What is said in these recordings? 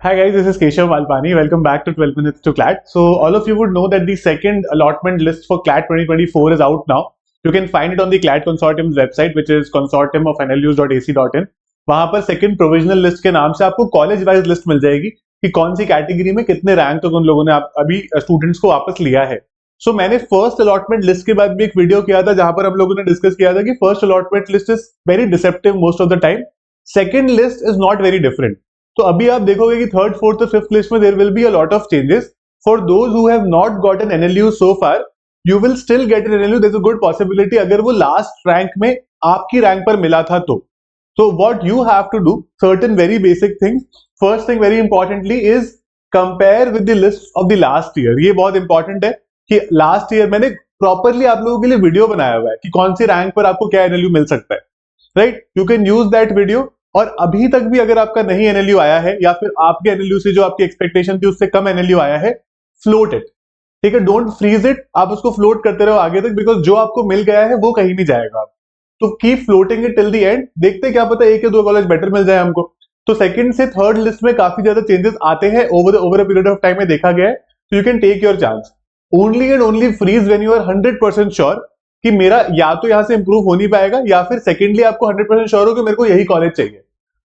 Hi guys, this is Keshav Malpani. Welcome back to 12 Minutes to CLAT. So all of you would know that the second allotment list for CLAT 2024 is out now. You can find it on the CLAT Consortium's website, which is consortiumofnlus.ac.in. वहां पर second provisional list के नाम से आपको college wise list मिल जाएगी कि कौन सी category में कितने रैंक तक उन लोगों ने अभी स्टूडेंट्स को वापस लिया है. सो मैंने फर्स्ट अलॉटमेंट लिस्ट के बाद भी एक वीडियो किया था जहां पर हम लोगों ने डिस्कस किया था कि first allotment list is very deceptive most of the time. Second list is not very different. तो अभी आप देखोगे कि थर्ड फोर्थ और फिफ्थ लिस्ट में there will be a lot of changes. For those who have not gotten NLU so far, you will still get an NLU. There is a good possibility अगर वो last rank में आपकी rank पर मिला था तो. So what you have to do, certain very basic things. First thing very importantly is compare with the list of the last year. ये बहुत इंपॉर्टेंट है कि लास्ट ईयर मैंने प्रॉपरली आप लोगों के लिए वीडियो बनाया हुआ है कि कौन सी रैंक पर आपको क्या एनएलयू मिल सकता है. Right, you can use that video. और अभी तक भी अगर आपका नहीं एनएलयू आया है या फिर आपके एनएलयू से जो आपकी एक्सपेक्टेशन थी उससे कम एनएलयू आया है, फ्लोट इट. ठीक है, डोंट फ्रीज इट. आप उसको फ्लोट करते रहो आगे तक, बिकॉज जो आपको मिल गया है वो कहीं नहीं जाएगा. तो keep floating it till the end. देखते क्या पता एक या दो कॉलेज बेटर मिल जाए हमको. तो सेकंड से थर्ड लिस्ट में काफी ज्यादा चेंजेस आते हैं over a period of time में देखा गया है. तो you can take your chance. Only and only freeze when you are 100% sure कि मेरा या तो यहां से इंप्रूव हो नहीं पाएगा, या फिर सेकेंडली आपको 100% श्योर हो कि मेरे को यही कॉलेज चाहिए,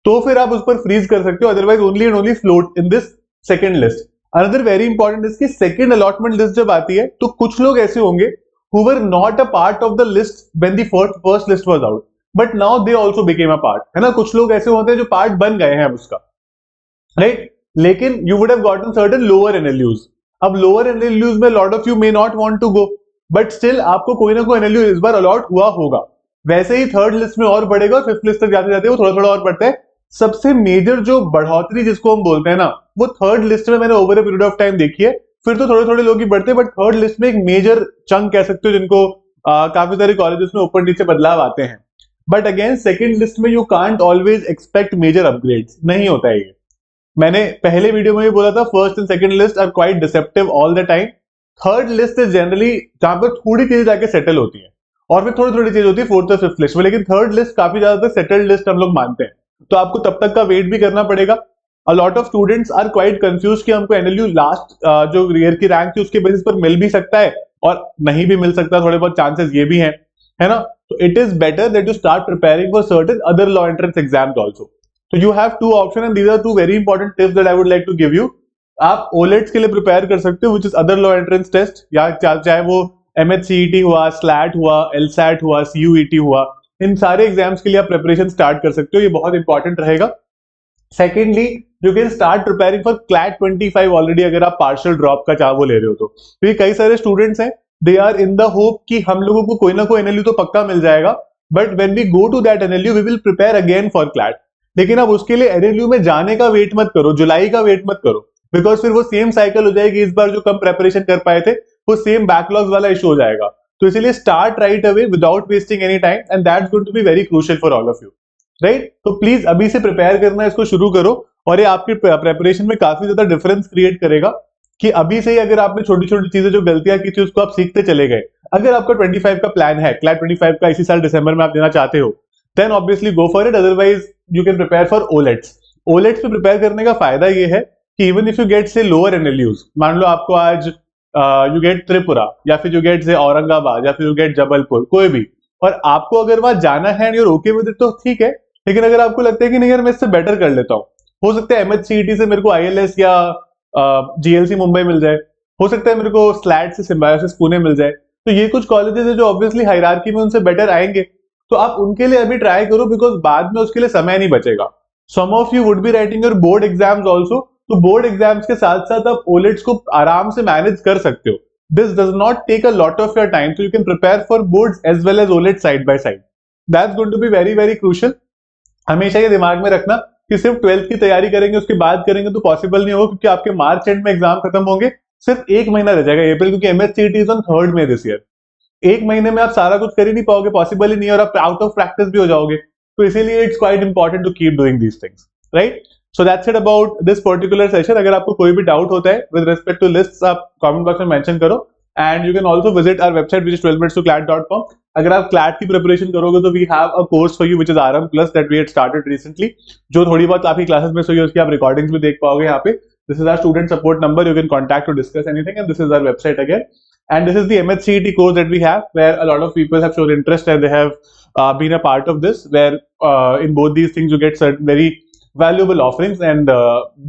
तो फिर आप उस पर फ्रीज कर सकते हो. Otherwise only and only float in this second list. Another very important इसकी सेकंड अलॉटमेंट लिस्ट जब आती है तो कुछ लोग ऐसे होंगे who were not a part of the list when the first list was out, but now they also became a part. है ना, कुछ लोग ऐसे होते हैं जो पार्ट बन गए हैं अब उसका, राइट. लेकिन you would have gotten certain lower NLUs. अब lower NLUs में lot of you may not want to go, but still आपको कोई ना कोई NLU इस बार अलॉट हुआ होगा. वैसे ही थर्ड लिस्ट में और बढ़ेगा और फिफ्थ लिस्ट तक जाते जाते वो थोड़ा थोड़ा और बढ़ता है. सबसे मेजर जो बढ़ोतरी जिसको हम बोलते हैं ना, वो थर्ड लिस्ट में मैंने over a period of time देखी है. फिर तो थोड़े थोड़े लोग ही बढ़ते हैं, बट थर्ड लिस्ट में एक मेजर चंक कह सकते हो जिनको काफी सारे कॉलेजेस में ऊपर नीचे बदलाव आते हैं. बट अगेन सेकंड लिस्ट में you can't always expect major upgrades. नहीं होता है ये. मैंने पहले वीडियो में भी बोला था, first and second list are quite deceptive all the time. Third list is generally जहां पर थोड़ी चीजें जाके सेटल होती है, और फिर थोड़ी थोड़ी चीज होती है फोर्थ और फिफ्थ लिस्ट में. लेकिन थर्ड लिस्ट काफी ज्यादा सेटल्ड लिस्ट हम लोग मानते हैं. तो आपको तब तक का वेट भी करना पड़ेगा. A lot of students are quite confused कि हमको NLU लास्ट जो ईयर की रैंक थी उसके बेसिस पर मिल भी सकता है और नहीं भी मिल सकता. थोड़े बहुत चांसेस ये भी हैं, है ना. तो it is better that you start preparing for certain other law entrance exams also. तो you have two option and these are two very important tips that I would like to give you. आप AILETs के लिए prepare कर सकते हो, which is other law entrance test, या चाहे वो MHCET हुआ, स्लैट हुआ, LSAT हुआ, CUET हुआ. इन सारे एग्जाम्स के लिए आप प्रिपरेशन स्टार्ट कर सकते हो. ये बहुत इंपॉर्टेंट रहेगा. Secondly, you can start preparing for CLAT 25 already अगर आप पार्शियल ड्रॉप का चाह वो ले रहे हो तो. क्योंकि कई सारे स्टूडेंट्स हैं, they are in the hope कि हम लोगों को कोई ना कोई NLU तो पक्का मिल जाएगा, but when we go to that NLU we will prepare again for CLAT. लेकिन अब उसके लिए NLU में जाने का वेट मत करो, जुलाई का वेट मत करो, बिकॉज फिर वो सेम साइकिल हो जाएगी. इस बार जो कम प्रेपरेशन कर पाए थे वो सेम बैकलॉग्स वाला इशू हो जाएगा. तो इसलिए start right away without wasting any time, and that's going to be very crucial for all of you, right. तो प्लीज अभी से प्रिपेयर करना, इसको शुरू करो. और ये आपकी प्रेपरेशन में काफी ज्यादा डिफरेंस क्रिएट करेगा कि अभी से ही अगर आपने छोटी छोटी चीजें जो गलतियां की थी उसको आप सीखते चले गए. अगर आपका 25 का प्लान है, CLAT 25 का इसी साल दिसंबर में आप देना चाहते हो, then obviously go for it. Otherwise you can prepare for AILETs. AILETs पे प्रिपेयर करने का फायदा ये है कि even if you get say lower NLUs, मान लो आपको आज यू गेट त्रिपुरा, या फिर यू गेट से औरंगाबाद, या फिर यू गेट जबलपुर, कोई भी, और आपको अगर वहां जाना है and you are okay with it तो ठीक है. लेकिन अगर आपको लगता है कि नहीं यार मैं इससे बेटर कर लेता हूँ, हो सकता है MHCET से मेरे को ILS या GLC मुंबई मिल जाए, हो सकता है मेरे को स्लैट से सिम्बायोसिस पुणे मिल जाए, तो ये कुछ कॉलेजेस है जो ऑब्वियसली हायरार्की में उनसे बेटर आएंगे. तो आप उनके लिए अभी ट्राई करो, बिकॉज बाद में उसके लिए समय नहीं बचेगा. Some of you would be writing your board exams also. तो बोर्ड एग्जाम्स के साथ साथ आप ओलेट्स को आराम से मैनेज कर सकते हो. This does not take a lot of your time, so you can prepare for boards as well as AILETs side by side. That's going to be very very crucial. हमेशा ये दिमाग में रखना कि सिर्फ 12th की तैयारी करेंगे उसके बाद करेंगे तो पॉसिबल नहीं होगा, क्योंकि आपके मार्च एंड में एग्जाम खत्म होंगे. सिर्फ एक महीना रह जाएगा अप्रैल, क्योंकि MHCET is on 3rd May this year. एक महीने में आप सारा कुछ कर ही नहीं पाओगे, पॉसिबल ही नहीं है, और आप आउट ऑफ प्रैक्टिस भी हो जाओगे. तो इसीलिए it's quite important to keep doing these things, right. So that's it about this particular session. अगर आपको कोई भी डाउट होता है विद रिस्पेक्ट टू लिस्ट्स, आप कमेंट बॉक्स में मेंशन करो. And you can also visit our website which is 12minutestoclat.com. अगर आप क्लैट की प्रिपरेशन करोगे तो we have a course for you which is RM plus that we had started recently, जो थोड़ी बहुत आपकी क्लासेस में हुई है उसकी आप रिकॉर्डिंग्स भी देख पाओगे यहाँ पे. This is our student support number. You can contact to discuss anything, and this is our website again. And this is the MHCET course that we have, where a lot of people have shown interest and they have been a part of this. Where in both these things you get certain very valuable offerings and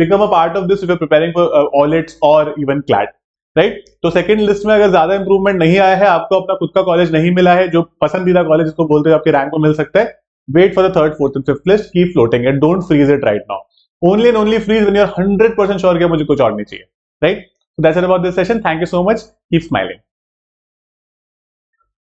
become a part of this if you're preparing for OLETs or even CLAT. Right. तो second list में अगर ज्यादा improvement नहीं आया है, आपको अपना खुद का कॉलेज नहीं मिला है जो पसंदीदा कॉलेज जिसको बोलते हैं आपके रैंक में मिल सकता है, wait for the third, fourth and fifth list, keep floating and don't freeze it right now. Only and only freeze when you're 100% sure कि मुझे कुछ और नहीं चाहिए. Right? So that's it about this session. Thank you so much. Keep smiling.